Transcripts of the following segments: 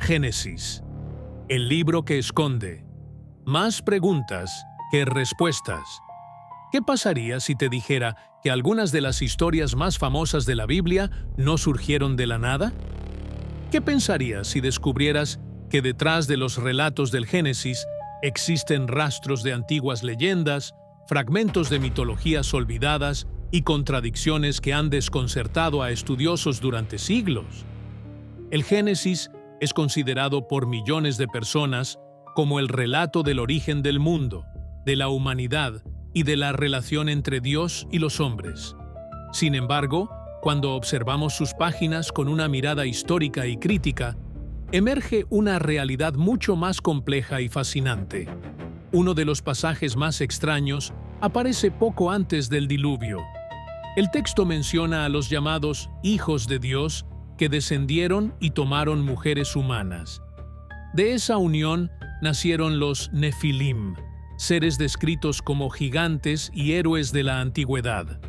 Génesis, el libro que esconde más preguntas que respuestas. ¿Qué pasaría si te dijera que algunas de las historias más famosas de la Biblia no surgieron de la nada? ¿Qué pensarías si descubrieras que detrás de los relatos del Génesis existen rastros de antiguas leyendas, fragmentos de mitologías olvidadas y contradicciones que han desconcertado a estudiosos durante siglos? El Génesis es considerado por millones de personas como el relato del origen del mundo, de la humanidad y de la relación entre Dios y los hombres. Sin embargo, cuando observamos sus páginas con una mirada histórica y crítica, emerge una realidad mucho más compleja y fascinante. Uno de los pasajes más extraños aparece poco antes del diluvio. El texto menciona a los llamados hijos de Dios que descendieron y tomaron mujeres humanas. De esa unión nacieron los Nefilim, seres descritos como gigantes y héroes de la antigüedad.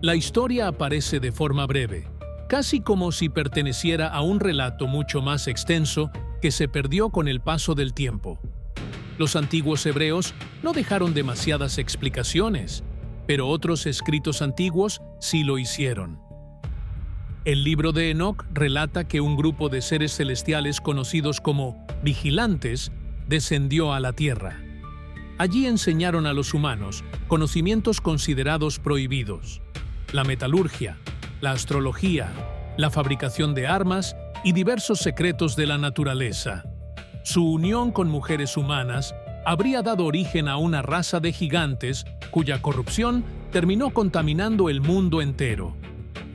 La historia aparece de forma breve, casi como si perteneciera a un relato mucho más extenso que se perdió con el paso del tiempo. Los antiguos hebreos no dejaron demasiadas explicaciones, pero otros escritos antiguos sí lo hicieron. El libro de Enoc relata que un grupo de seres celestiales conocidos como vigilantes descendió a la tierra. Allí enseñaron a los humanos conocimientos considerados prohibidos: la metalurgia, la astrología, la fabricación de armas y diversos secretos de la naturaleza. Su unión con mujeres humanas habría dado origen a una raza de gigantes cuya corrupción terminó contaminando el mundo entero.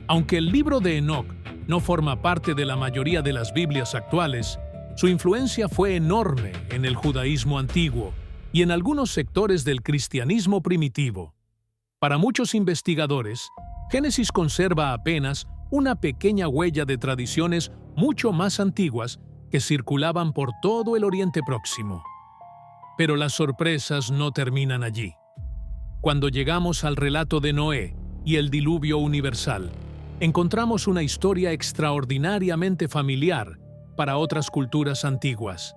Aunque el libro de Enoc no forma parte de la mayoría de las Biblias actuales, su influencia fue enorme en el judaísmo antiguo y en algunos sectores del cristianismo primitivo. Para muchos investigadores, Génesis conserva apenas una pequeña huella de tradiciones mucho más antiguas que circulaban por todo el Oriente Próximo. Pero las sorpresas no terminan allí. Cuando llegamos al relato de Noé y el diluvio universal, encontramos una historia extraordinariamente familiar para otras culturas antiguas.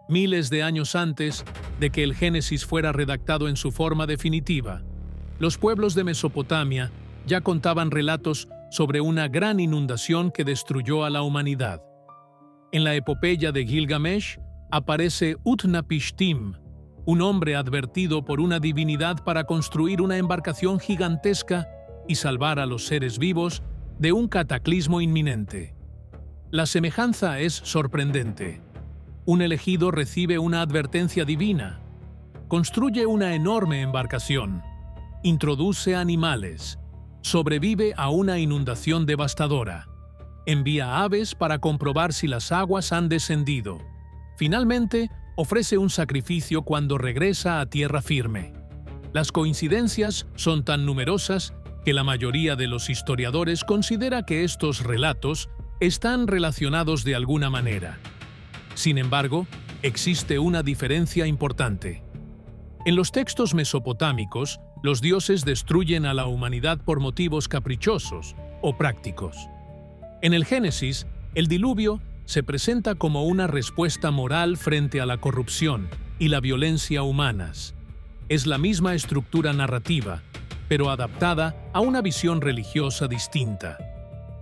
Miles de años antes de que el Génesis fuera redactado en su forma definitiva, los pueblos de Mesopotamia ya contaban relatos sobre una gran inundación que destruyó a la humanidad. En la epopeya de Gilgamesh aparece Utnapishtim, un hombre advertido por una divinidad para construir una embarcación gigantesca y salvar a los seres vivos de un cataclismo inminente. La semejanza es sorprendente. Un elegido recibe una advertencia divina, construye una enorme embarcación, introduce animales, sobrevive a una inundación devastadora, envía aves para comprobar si las aguas han descendido. Finalmente, ofrece un sacrificio cuando regresa a tierra firme. Las coincidencias son tan numerosas que la mayoría de los historiadores considera que estos relatos están relacionados de alguna manera. Sin embargo, existe una diferencia importante. En los textos mesopotámicos, los dioses destruyen a la humanidad por motivos caprichosos o prácticos. En el Génesis, el diluvio se presenta como una respuesta moral frente a la corrupción y la violencia humanas. Es la misma estructura narrativa, pero adaptada a una visión religiosa distinta.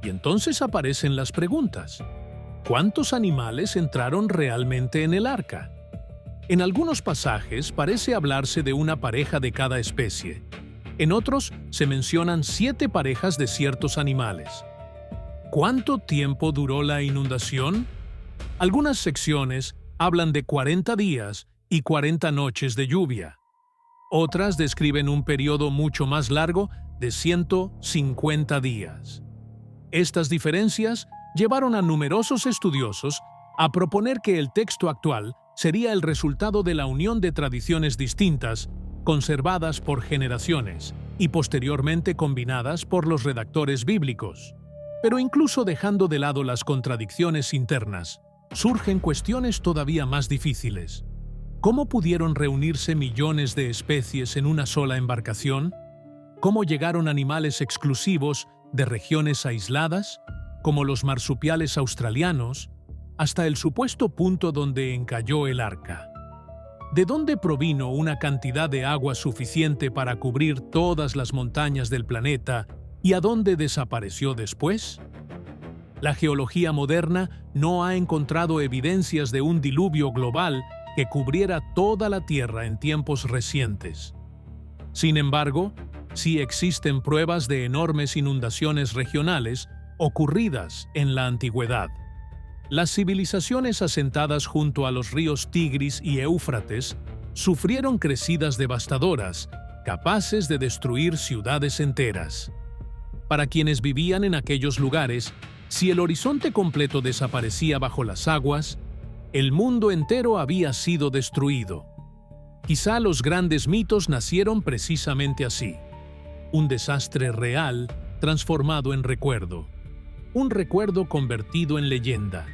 Y entonces aparecen las preguntas. ¿Cuántos animales entraron realmente en el arca? En algunos pasajes parece hablarse de una pareja de cada especie. En otros se mencionan 7 parejas de ciertos animales. ¿Cuánto tiempo duró la inundación? Algunas secciones hablan de 40 días y 40 noches de lluvia. Otras describen un periodo mucho más largo de 150 días. Estas diferencias llevaron a numerosos estudiosos a proponer que el texto actual sería el resultado de la unión de tradiciones distintas, conservadas por generaciones y posteriormente combinadas por los redactores bíblicos. Pero incluso dejando de lado las contradicciones internas, surgen cuestiones todavía más difíciles. ¿Cómo pudieron reunirse millones de especies en una sola embarcación? ¿Cómo llegaron animales exclusivos de regiones aisladas, como los marsupiales australianos, hasta el supuesto punto donde encalló el arca. ¿De dónde provino una cantidad de agua suficiente para cubrir todas las montañas del planeta y a dónde desapareció después? La geología moderna no ha encontrado evidencias de un diluvio global que cubriera toda la Tierra en tiempos recientes. Sin embargo, sí existen pruebas de enormes inundaciones regionales ocurridas en la antigüedad. Las civilizaciones asentadas junto a los ríos Tigris y Éufrates sufrieron crecidas devastadoras, capaces de destruir ciudades enteras. Para quienes vivían en aquellos lugares, si el horizonte completo desaparecía bajo las aguas, el mundo entero había sido destruido. Quizá los grandes mitos nacieron precisamente así. Un desastre real transformado en recuerdo. Un recuerdo convertido en leyenda.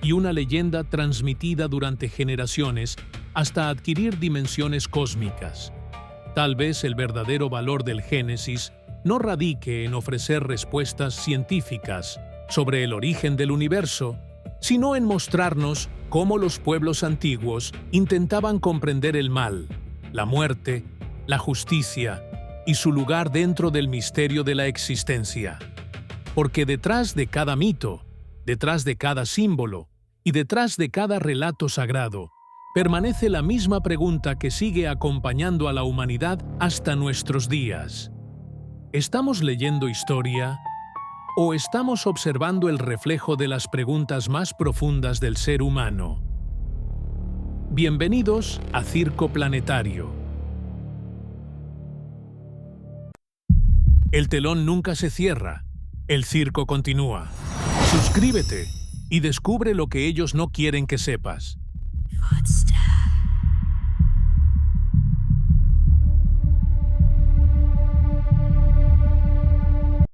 Y una leyenda transmitida durante generaciones hasta adquirir dimensiones cósmicas. Tal vez el verdadero valor del Génesis no radique en ofrecer respuestas científicas sobre el origen del universo, sino en mostrarnos cómo los pueblos antiguos intentaban comprender el mal, la muerte, la justicia y su lugar dentro del misterio de la existencia. Porque detrás de cada mito, detrás de cada símbolo y detrás de cada relato sagrado, permanece la misma pregunta que sigue acompañando a la humanidad hasta nuestros días. ¿Estamos leyendo historia o estamos observando el reflejo de las preguntas más profundas del ser humano? Bienvenidos a Circo Planetario. El telón nunca se cierra, el circo continúa. Suscríbete y descubre lo que ellos no quieren que sepas. Footsteps.